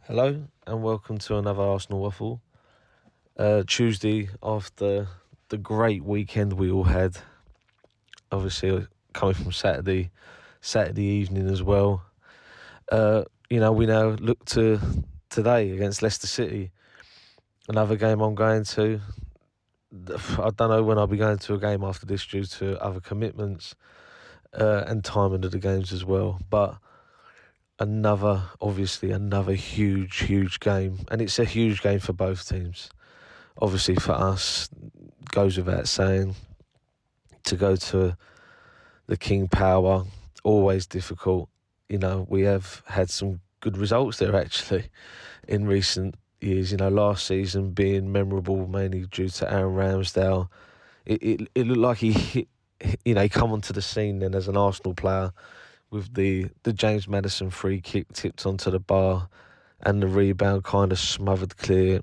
Hello and welcome to another Arsenal Waffle. Tuesday after the great weekend we all had. Obviously coming from Saturday evening as well. We now look to today against Leicester City. Another game I'm going to. I don't know when I'll be going to a game after this due to other commitments and timing of the games as well. But another huge game, and it's a huge game for both teams. Obviously for us, goes without saying, to go to the King Power, always difficult. We have had some good results there actually in recent years. Last season being memorable mainly due to Aaron Ramsdale. It looked like he hit, he come onto the scene then as an Arsenal player with the James Maddison free kick tipped onto the bar and the rebound kind of smothered clear.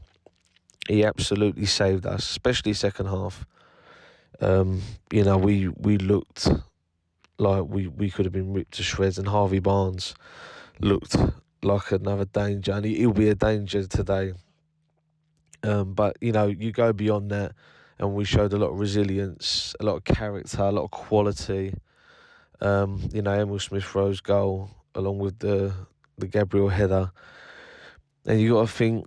He absolutely saved us, especially second half. We looked like we could have been ripped to shreds, and Harvey Barnes looked like another danger, and he'll be a danger today. But you go beyond that, and we showed a lot of resilience, a lot of character, a lot of quality. Emil Smith-Rowe's goal, along with the Gabriel header, and you got to think,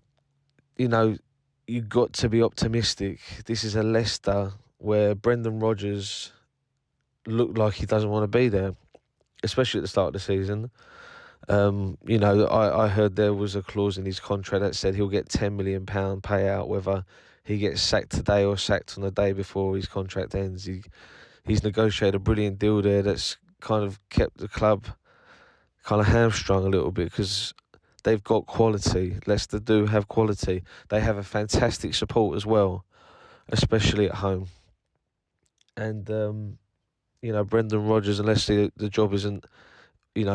you got to be optimistic. This is a Leicester where Brendan Rodgers looked like he doesn't want to be there, especially at the start of the season. I heard there was a clause in his contract that said he'll get £10 million payout whether he gets sacked today or sacked on the day before his contract ends. He's negotiated a brilliant deal there that's kind of kept the club kind of hamstrung a little bit because they've got quality. Leicester do have quality. They have a fantastic support as well, especially at home. And Brendan Rodgers, unless the job isn't,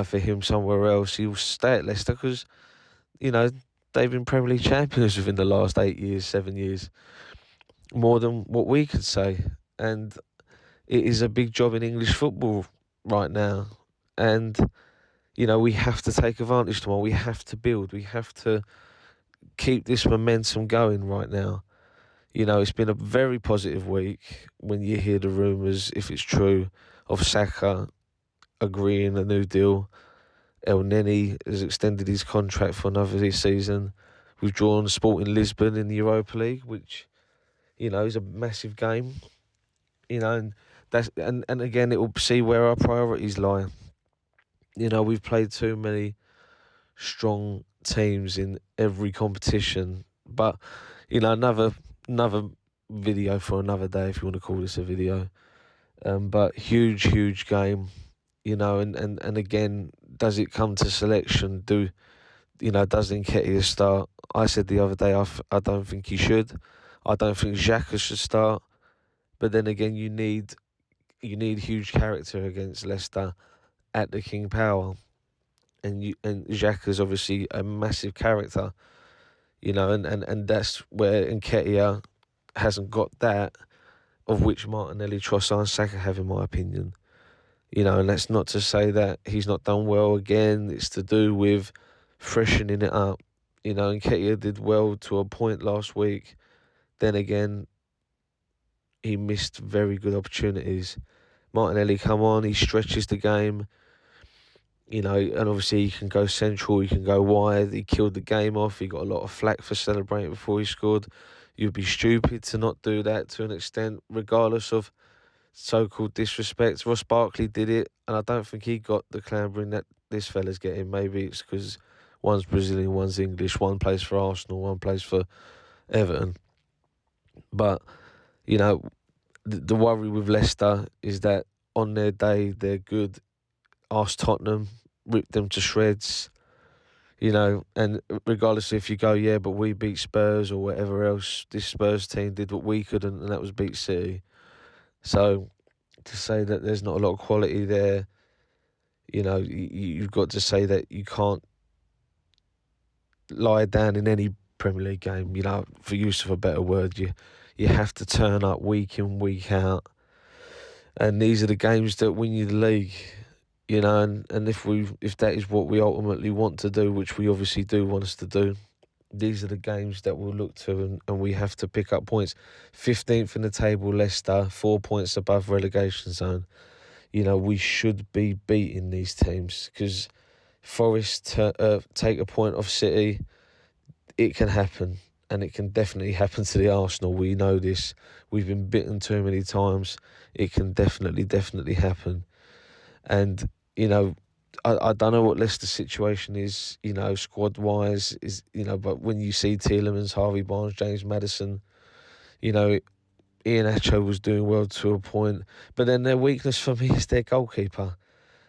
for him somewhere else, he'll stay at Leicester because, they've been Premier League champions within the last 8 years, 7 years, more than what we could say. And it is a big job in English football right now. And, we have to take advantage tomorrow. We have to build. We have to keep this momentum going right now. It's been a very positive week when you hear the rumours, if it's true, of Saka agreeing a new deal. El Neni has extended his contract for another season. We've drawn Sporting Lisbon in the Europa League, which, is a massive game. And again, it will see where our priorities lie. We've played too many strong teams in every competition. But, another video for another day, if you want to call this a video. But huge game, and again, does it come to selection? Does Nketiah start? I said the other day, I don't think he should. I don't think Xhaka should start. But then again, you need huge character against Leicester at the King Power. And Xhaka's obviously a massive character, and that's where Nketiah hasn't got that, of which Martinelli, Trossard and Saka have, in my opinion. And that's not to say that he's not done well again. It's to do with freshening it up. Nketiah did well to a point last week. Then again, he missed very good opportunities. Martinelli come on, he stretches the game. And obviously he can go central, he can go wide. He killed the game off. He got a lot of flack for celebrating before he scored. You'd be stupid to not do that to an extent, regardless of so-called disrespect. Ross Barkley did it, and I don't think he got the clambering that this fella's getting. Maybe it's because one's Brazilian, one's English, one plays for Arsenal, one plays for Everton. But, the worry with Leicester is that on their day, they're good. Ask Tottenham, rip them to shreds, and regardless if you go, but we beat Spurs or whatever else, this Spurs team did what we couldn't, and that was beat City. So to say that there's not a lot of quality there, you've got to say that you can't lie down in any Premier League game, for use of a better word. You have to turn up week in, week out. And these are the games that win you the league. you know, and if that is what we ultimately want to do, which we obviously do want us to do, these are the games that we'll look to, and we have to pick up points. 15th in the table, Leicester, 4 points above relegation zone. You know, we should be beating these teams, because Forest take a point off City, it can happen. And it can definitely happen to the Arsenal. We know this. We've been bitten too many times. It can definitely happen. And, you know, I don't know what Leicester's situation is, you know, squad-wise, but when you see Tielemans, Harvey Barnes, James Maddison, you know, Iheanacho was doing well to a point. But then their weakness for me is their goalkeeper.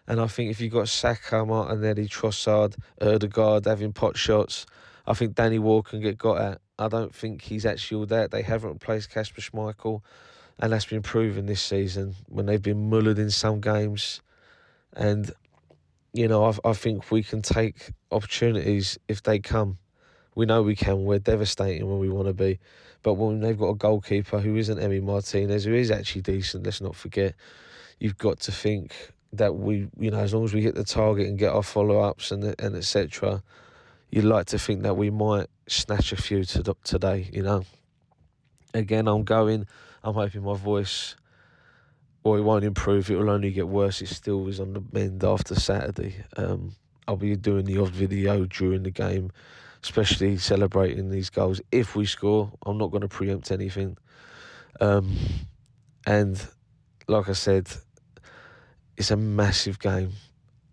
And I think if you've got Saka, Martinelli, Trossard, Erdegaard having pot shots, I think Danny Ward can get got at. I don't think he's actually all that. They haven't replaced Kasper Schmeichel, and that's been proven this season when they've been mullered in some games. And, you know, I think we can take opportunities if they come. We know we can. We're devastating when we want to be. But when they've got a goalkeeper who isn't Emi Martinez, who is actually decent, let's not forget, you've got to think that we, you know, as long as we hit the target and get our follow-ups and etc., you'd like to think that we might snatch a few today, you know. Again, I'm hoping my voice, or it won't improve, it will only get worse. It still is on the mend after Saturday. I'll be doing the odd video during the game, especially celebrating these goals. If we score, I'm not going to preempt anything. And like I said, it's a massive game,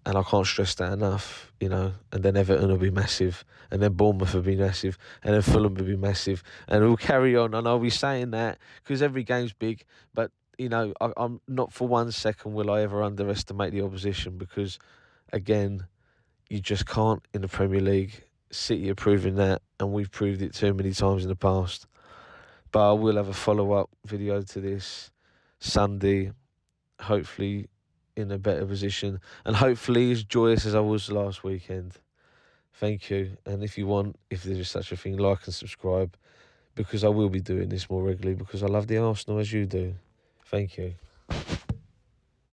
and I can't stress that enough, you know. And then Everton will be massive, and then Bournemouth will be massive, and then Fulham will be massive, and we'll carry on. And I'll be saying that because every game's big, but, you know, I'm not for 1 second will I ever underestimate the opposition, because, again, you just can't in the Premier League. City are proving that, and we've proved it too many times in the past. But I will have a follow-up video to this Sunday, hopefully in a better position, and hopefully as joyous as I was last weekend. Thank you. And if there is such a thing, like and subscribe, because I will be doing this more regularly, because I love the Arsenal as you do. Thank you.